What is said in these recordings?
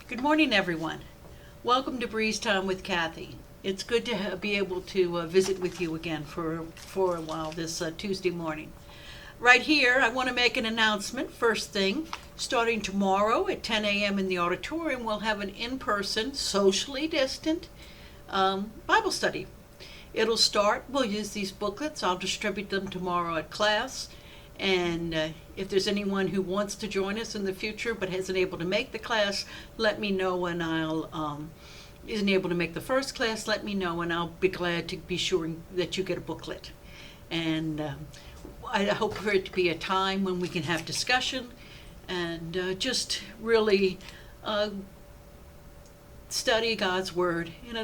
Good morning, everyone. Welcome to Breeze Time with Kathy. It's good to be able to visit with you again for a while this Tuesday morning. Right here, I want to make an announcement. First thing, starting tomorrow at 10 a.m. in the auditorium, we'll have an in-person, socially distant Bible study. We'll use these booklets. I'll distribute them tomorrow at class. And if there's anyone who wants to join us in the future but isn't able to make the class, let me know, and isn't able to make the first class, let me know, and I'll be glad to be sure that you get a booklet. And I hope for it to be a time when we can have discussion and just really study God's Word in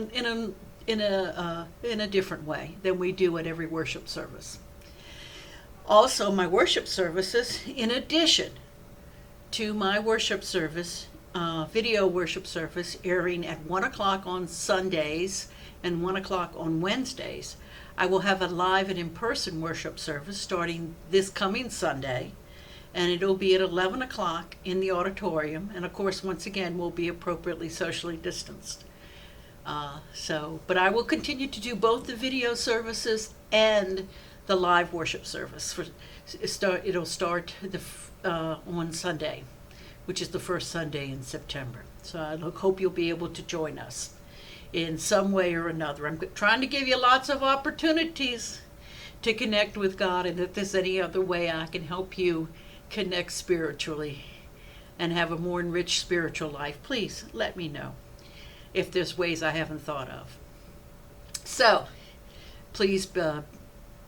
a different way than we do at every worship service. Also, my worship services, in addition to my worship service, video worship service airing at 1 o'clock on Sundays and 1 o'clock on Wednesdays, I will have a live and in-person worship service starting this coming Sunday, and it'll be at 11 o'clock in the auditorium, and of course, once again, we'll be appropriately socially distanced. But I will continue to do both the video services and the live worship service. It'll start on Sunday, which is the first Sunday in September. So I hope you'll be able to join us in some way or another. I'm trying to give you lots of opportunities to connect with God, and if there's any other way I can help you connect spiritually and have a more enriched spiritual life, please let me know if there's ways I haven't thought of. So please,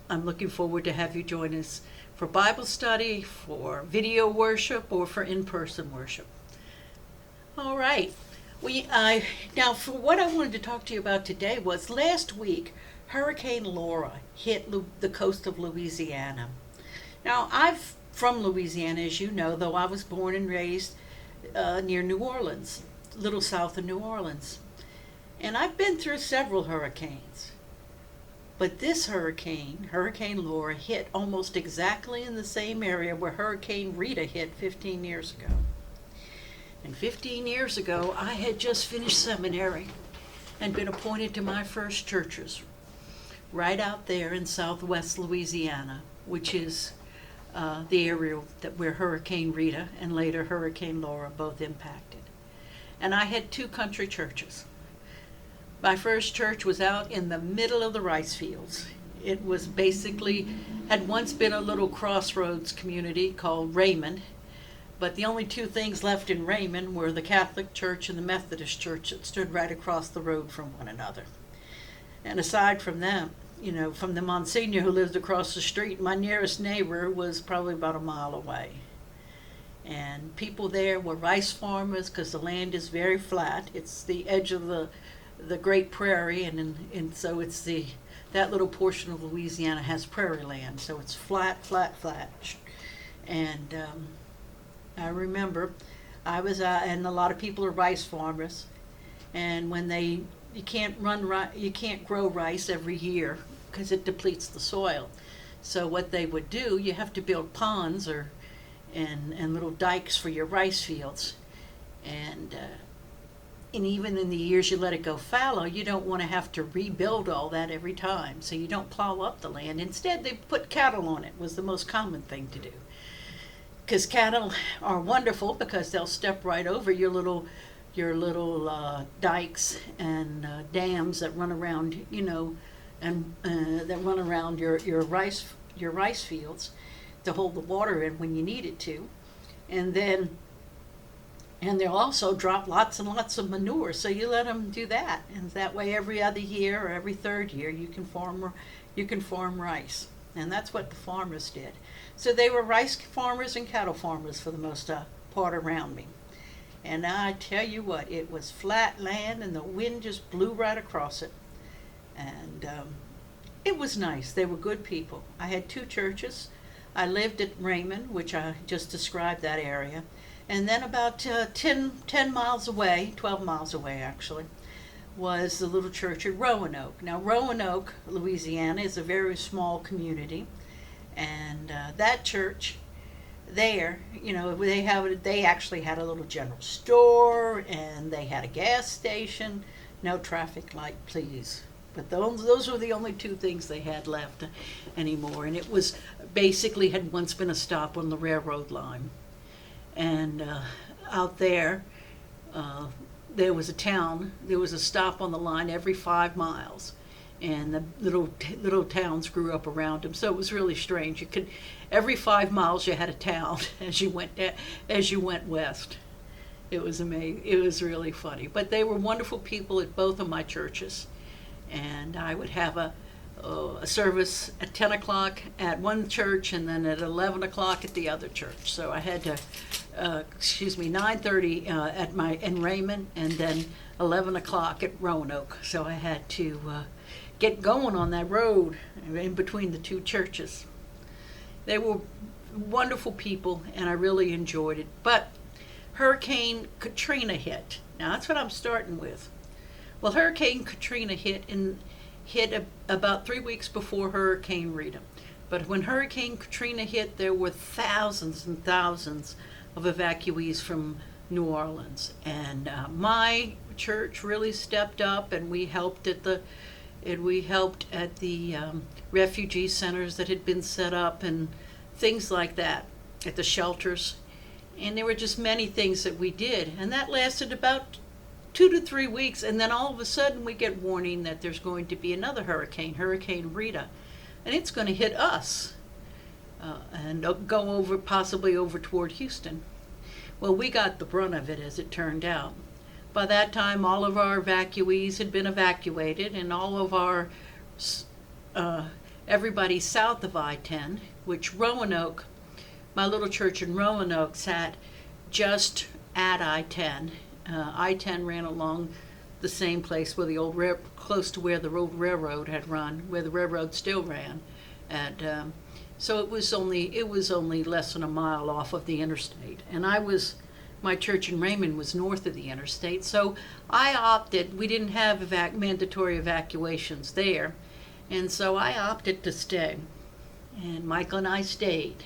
I'm looking forward to have you join us for Bible study, for video worship, or for in-person worship. All right. Now, for what I wanted to talk to you about today was last week, Hurricane Laura hit the coast of Louisiana. Now, I'm from Louisiana, as you know, though I was born and raised near New Orleans, a little south of New Orleans. And I've been through several hurricanes. But this hurricane, Hurricane Laura, hit almost exactly in the same area where Hurricane Rita hit 15 years ago. And 15 years ago, I had just finished seminary and been appointed to my first churches right out there in southwest Louisiana, which is the area where Hurricane Rita and later Hurricane Laura both impacted. And I had two country churches. My first church was out in the middle of the rice fields. It was had once been a little crossroads community called Raymond, but the only two things left in Raymond were the Catholic Church and the Methodist Church that stood right across the road from one another. And aside from them, from the Monsignor who lived across the street, my nearest neighbor was probably about a mile away. And people there were rice farmers because the land is very flat. It's the edge of the Great Prairie, and so it's that little portion of Louisiana has prairie land, so it's flat. And I remember I was and a lot of people are rice farmers, and when you can't grow rice every year because it depletes the soil. So what they would do, you have to build ponds and little dikes for your rice fields, and even in the years you let it go fallow, you don't want to have to rebuild all that every time. So you don't plow up the land. Instead, they put cattle on it, was the most common thing to do. Because cattle are wonderful because they'll step right over your little dikes and dams that run around, and that run around your rice fields to hold the water in when you need it to. And they'll also drop lots and lots of manure, so you let them do that, and that way every other year or every third year you can farm rice, and that's what the farmers did. So they were rice farmers and cattle farmers for the most part around me. And I tell you what, it was flat land, and the wind just blew right across it, and it was nice. They were good people. I had two churches. I lived at Raymond, which I just described that area. And then about 10 miles away, 12 miles away actually, was the little church at Roanoke. Now Roanoke, Louisiana is a very small community, and that church there, they actually had a little general store, and they had a gas station. No traffic light, please. But those were the only two things they had left anymore. And it was basically had once been a stop on the railroad line. And out there, there was a stop on the line every 5 miles. And the little towns grew up around them, so it was really strange. Every 5 miles you had a town as you went west. It was amazing. It was really funny. But they were wonderful people at both of my churches, and I would have a service at 10 o'clock at one church and then at 11 o'clock at the other church. So I had to, 9:30 in Raymond, and then 11 o'clock at Roanoke. So I had to get going on that road in between the two churches. They were wonderful people, and I really enjoyed it. But Hurricane Katrina hit. Now that's what I'm starting with. Well, Hurricane Katrina hit about 3 weeks before Hurricane Rita. But when Hurricane Katrina hit, there were thousands and thousands of evacuees from New Orleans, and my church really stepped up, and we helped at the refugee centers that had been set up and things like that, at the shelters. And there were just many things that we did, and that lasted about 2 to 3 weeks, and then all of a sudden we get warning that there's going to be another hurricane, Hurricane Rita, and it's going to hit us and go possibly over toward Houston. Well, we got the brunt of it, as it turned out. By that time, all of our evacuees had been evacuated, and all of our everybody south of I-10, which Roanoke, my little church in Roanoke, sat just at I-10. I-10 ran along the same place where close to where the old railroad had run, where the railroad still ran, and so it was only less than a mile off of the interstate, and my church in Raymond was north of the interstate, so I opted. We didn't have mandatory evacuations there, and so I opted to stay, and Michael and I stayed.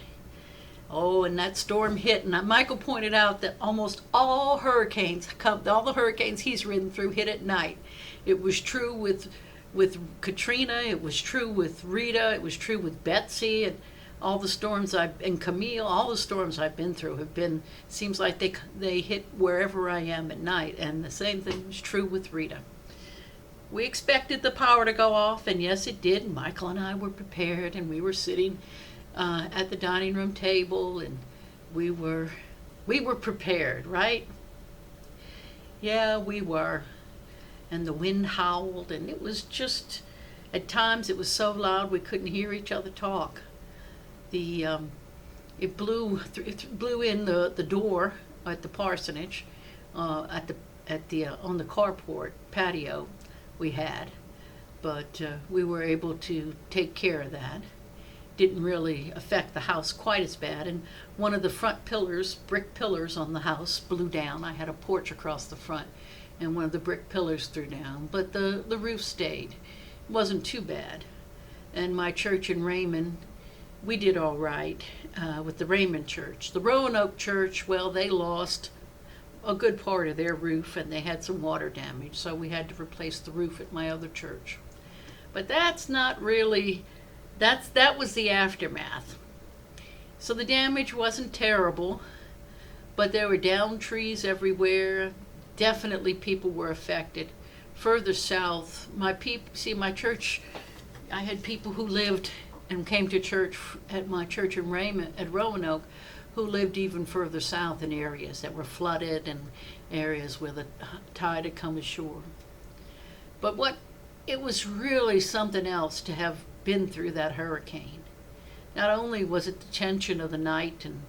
Oh, and that storm hit, and Michael pointed out that almost all the hurricanes he's ridden through hit at night. It was true with Katrina, it was true with Rita, it was true with Betsy, and all the storms and Camille, all the storms I've been through seems like they hit wherever I am at night, and the same thing was true with Rita. We expected the power to go off, and yes, it did, and Michael and I were prepared, and we were sitting at the dining room table, and we were prepared, right? Yeah, we were. And the wind howled, and it was just, at times it was so loud we couldn't hear each other talk. It blew in the door at the parsonage, on the carport patio we had, but we were able to take care of that. Didn't really affect the house quite as bad, and one of the front brick pillars on the house blew down. I had a porch across the front, and one of the brick pillars threw down, but the roof stayed. It wasn't too bad. And my church in Raymond, we did all right with the Raymond church. The Roanoke church, well, they lost a good part of their roof, and they had some water damage, so we had to replace the roof at my other church. But that's not really... That was the aftermath. So the damage wasn't terrible, but there were downed trees everywhere. Definitely people were affected. Further south, my church, I had people who lived and came to church at my church in Raymond, at Roanoke, who lived even further south in areas that were flooded and areas where the tide had come ashore. But it was really something else to have been through that hurricane. Not only was it the tension of the night, and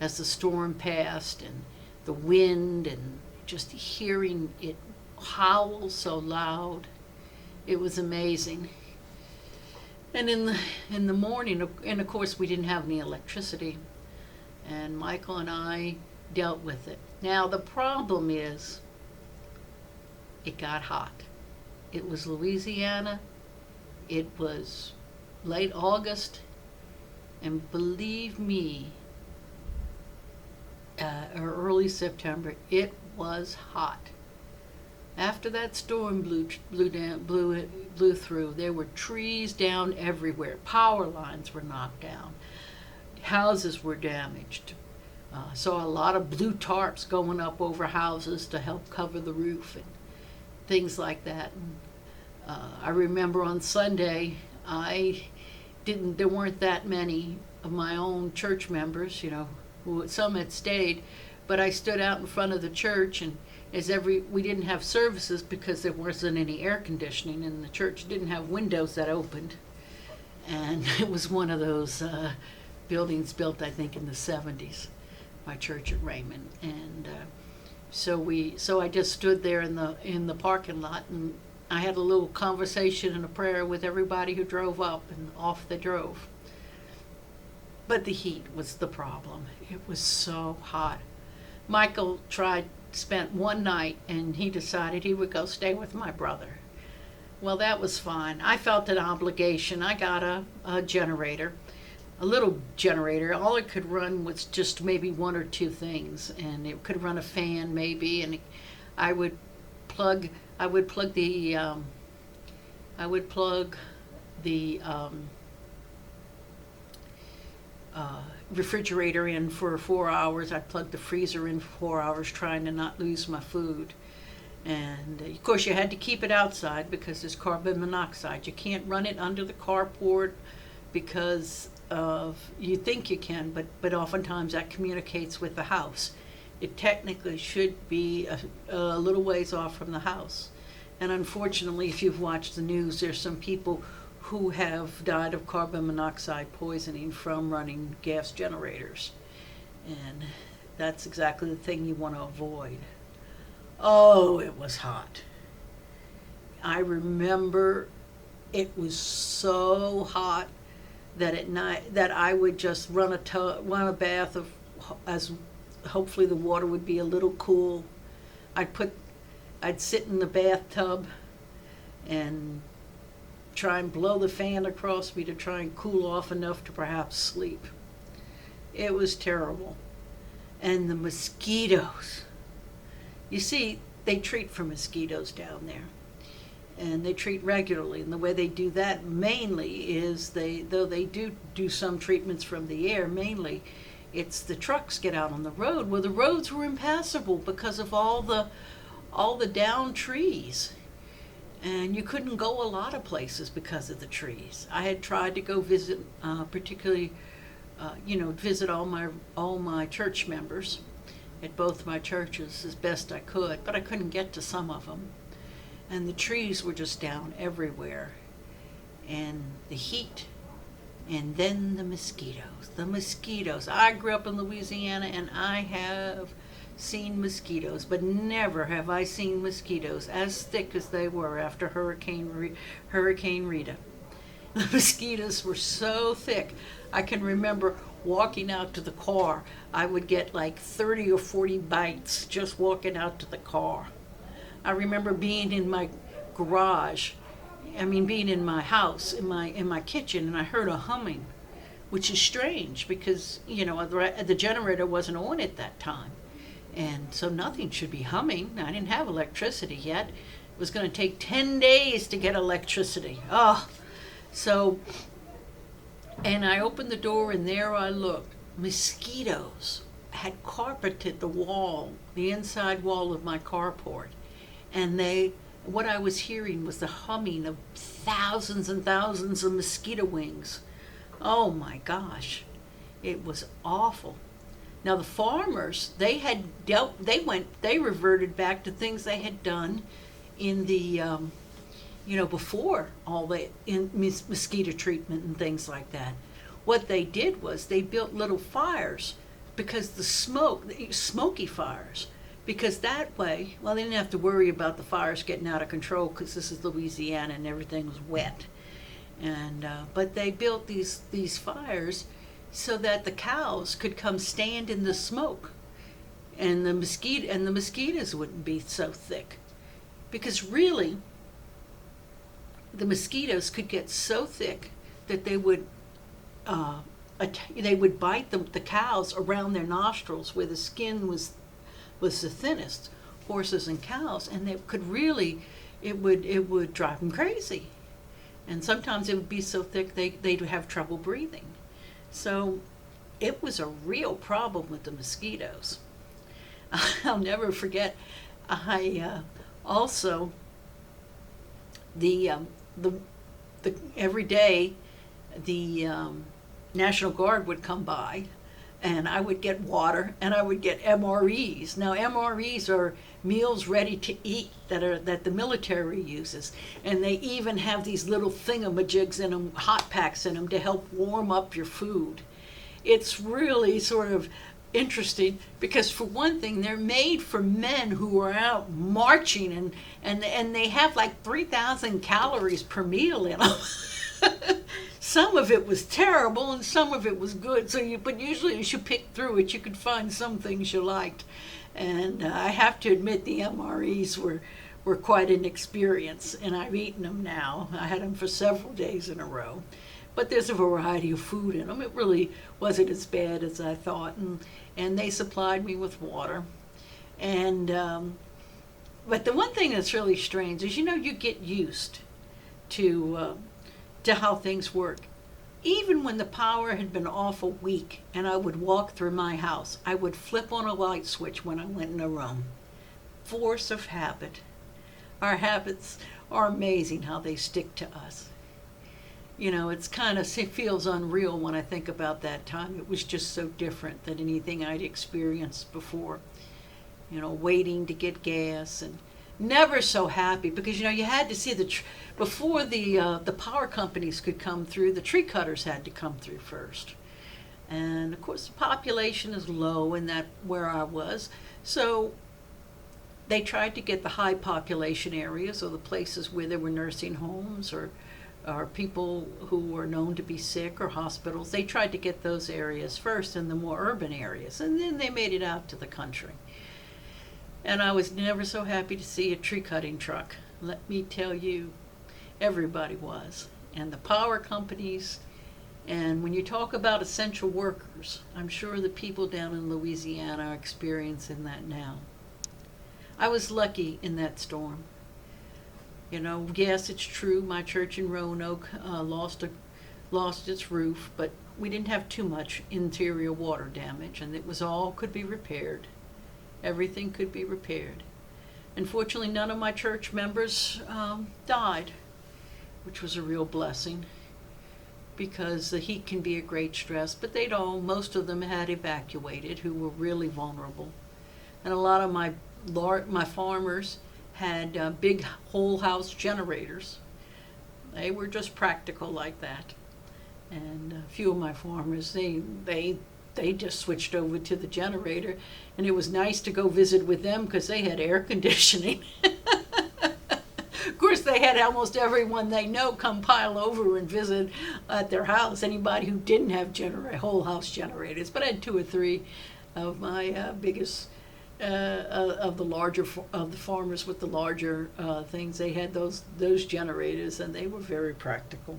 as the storm passed, and the wind, and just hearing it howl so loud, it was amazing. And in the morning, and of course we didn't have any electricity, and Michael and I dealt with it. Now the problem is, it got hot. It was Louisiana. It was late August, and believe me, or early September. It was hot. After that storm blew through, there were trees down everywhere. Power lines were knocked down. Houses were damaged. Saw a lot of blue tarps going up over houses to help cover the roof and things like that. And, I remember on Sunday, there weren't that many of my own church members, some had stayed, but I stood out in front of the church, and we didn't have services because there wasn't any air conditioning, and the church didn't have windows that opened. And it was one of those buildings built, I think, in the 70s, my church at Raymond. And so I just stood there in the parking lot, and I had a little conversation and a prayer with everybody who drove up, and off they drove. But the heat was the problem. It was so hot. Michael spent one night, and he decided he would go stay with my brother. Well, that was fine. I felt an obligation. I got a generator, a little generator. All it could run was just maybe one or two things, and it could run a fan maybe, and I would plug the refrigerator in for 4 hours. I'd plug the freezer in for 4 hours, trying to not lose my food. And of course you had to keep it outside because there's carbon monoxide. You can't run it under the carport because you think you can, but oftentimes that communicates with the house. It technically should be a little ways off from the house. And unfortunately, if you've watched the news, there's some people who have died of carbon monoxide poisoning from running gas generators. And that's exactly the thing you want to avoid. Oh, it was hot. I remember it was so hot that at night that I would just run a bath of, as hopefully the water would be a little cool. I'd sit in the bathtub and try and blow the fan across me to try and cool off enough to perhaps sleep. It was terrible. And the mosquitoes. You see, they treat for mosquitoes down there. And they treat regularly. And the way they do that mainly is though they do some treatments from the air, mainly it's the trucks get out on the road. Well, the roads were impassable because of all the downed trees. And you couldn't go a lot of places because of the trees. I had tried to go visit, particularly, visit all my church members at both my churches as best I could, but I couldn't get to some of them. And the trees were just down everywhere. And the heat, and then the mosquitoes. The mosquitoes. I grew up in Louisiana, and I have seen mosquitoes, but never have I seen mosquitoes as thick as they were after Hurricane Rita. The mosquitoes were so thick. I can remember walking out to the car. I would get like 30 or 40 bites just walking out to the car. I remember being in my garage, being in my house, in my kitchen, and I heard a humming, which is strange because, the generator wasn't on at that time. And so nothing should be humming. I didn't have electricity yet. It was going to take 10 days to get electricity. And I opened the door, and there I looked. Mosquitoes had carpeted the inside wall of my carport. And what I was hearing was the humming of thousands and thousands of mosquito wings. Oh my gosh, it was awful. Now the farmers, they reverted back to things they had done in the, before all the mosquito treatment and things like that. What they did was they built little fires because smoky fires, because that way, they didn't have to worry about the fires getting out of control because this is Louisiana and everything was wet. And but they built these fires so that the cows could come stand in the smoke, and the mosquitoes wouldn't be so thick, because really the mosquitoes could get so thick that they would they would bite the cows around their nostrils where the skin was the thinnest, horses and cows, and they could really, it would drive them crazy. And sometimes it would be so thick they'd have trouble breathing. So it was a real problem with the mosquitoes. I'll never forget. I also the every day the National Guard would come by, and I would get water and I would get MREs. Now MREs are meals ready to eat that the military uses, and they even have these little thingamajigs in them, hot packs in them, to help warm up your food. It's really sort of interesting because, for one thing, they're made for men who are out marching, and they have like 3,000 calories per meal in them. Some of it was terrible and some of it was good. But usually as you pick through it, you could find some things you liked. And I have to admit the MREs were quite an experience, and I've eaten them now. I had them for several days in a row. But there's a variety of food in them. It really wasn't as bad as I thought, and they supplied me with water. And but the one thing that's really strange is, you get used to how things work. Even when the power had been off a week and I would walk through my house, I would flip on a light switch when I went in a room. Force of habit. Our habits are amazing how they stick to us. It feels unreal when I think about that time. It was just so different than anything I'd experienced before. Waiting to get gas, and never so happy because, you had to see before the power companies could come through, the tree cutters had to come through first. And of course the population is low in that where I was. So they tried to get the high population areas, or the places where there were nursing homes or people who were known to be sick, or hospitals. They tried to get those areas first, and the more urban areas, and then they made it out to the country. And I was never so happy to see a tree cutting truck. Let me tell you, everybody was. And the power companies, and when you talk about essential workers, I'm sure the people down in Louisiana are experiencing that now. I was lucky in that storm. Yes, it's true, my church in Roanoke lost its roof, but we didn't have too much interior water damage, and it could be repaired. Everything could be repaired. Unfortunately, none of my church members died, which was a real blessing, because the heat can be a great stress, but most of them had evacuated who were really vulnerable. And a lot of my farmers had big whole house generators. They were just practical like that. And a few of my farmers, they just switched over to the generator, and it was nice to go visit with them because they had air conditioning. Of course, they had almost everyone they know come pile over and visit at their house, anybody who didn't have whole house generators. But I had two or three of my biggest of the farmers with the larger things. They had those generators, and they were very practical.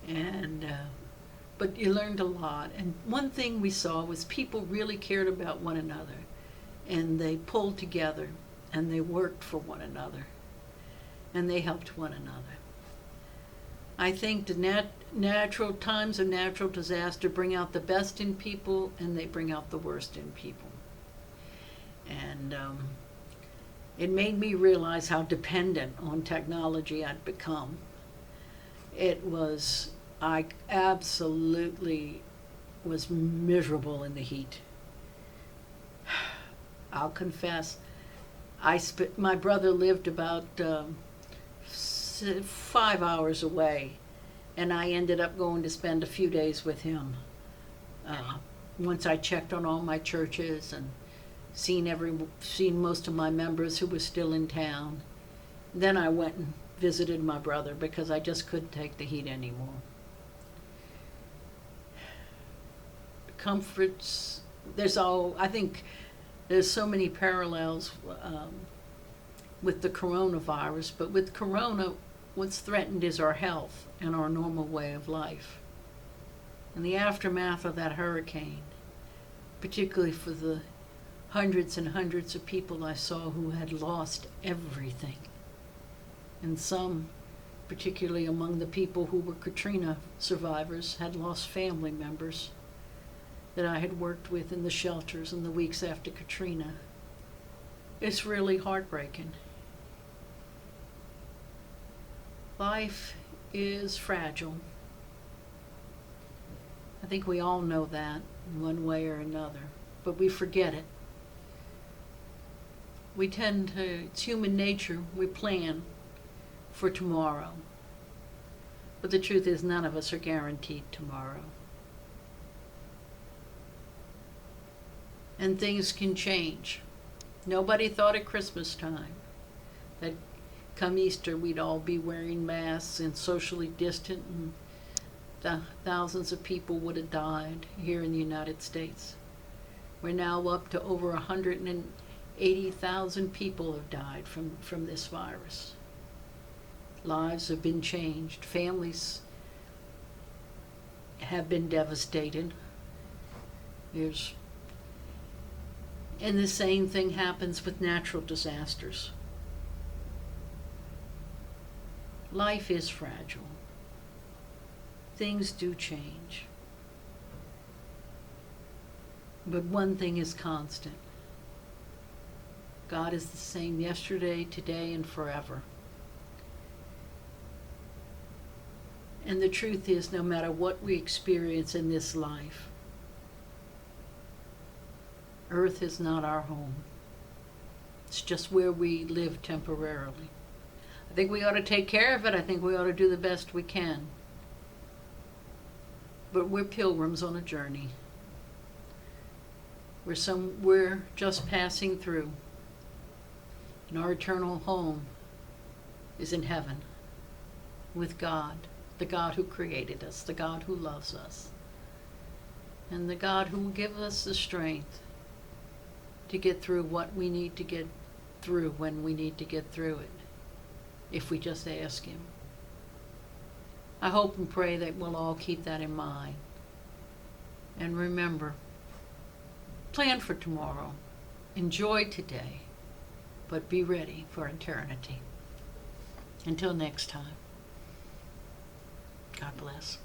And but you learned a lot. And one thing we saw was people really cared about one another, and they pulled together, and they worked for one another, and they helped one another. I think the natural times of natural disaster bring out the best in people, and they bring out the worst in people. And it made me realize how dependent on technology I'd become. I absolutely was miserable in the heat. I'll confess, my brother lived about 5 hours away, and I ended up going to spend a few days with him. Once I checked on all my churches and seen most of my members who were still in town, then I went and visited my brother because I just couldn't take the heat anymore. Comforts, I think there's so many parallels with the coronavirus, but with corona, what's threatened is our health and our normal way of life. in the aftermath of that hurricane, particularly for the hundreds and hundreds of people I saw who had lost everything. And some, particularly among the people who were Katrina survivors, had lost family members that I had worked with in the shelters in the weeks after Katrina. It's really heartbreaking. Life is fragile. I think we all know that in one way or another, but we forget it. We tend to, it's human nature, we plan for tomorrow. But the truth is, none of us are guaranteed tomorrow. And things can change. Nobody thought at Christmas time that come Easter we'd all be wearing masks and socially distant, and thousands of people would have died here in the United States. We're now up to over 180,000 people have died from this virus. Lives have been changed. Families have been devastated. And the same thing happens with natural disasters. Life is fragile. Things do change. But one thing is constant. God is the same yesterday, today, and forever. And the truth is, no matter what we experience in this life, Earth is not our home. It's just where we live temporarily. I think we ought to take care of it. I think we ought to do the best we can. But we're pilgrims on a journey. We're just passing through. And our eternal home is in heaven with God, the God who created us, the God who loves us, and the God who will give us the strength to get through what we need to get through when we need to get through it, if we just ask Him. I hope and pray that we'll all keep that in mind. And remember, plan for tomorrow, enjoy today, but be ready for eternity. Until next time, God bless.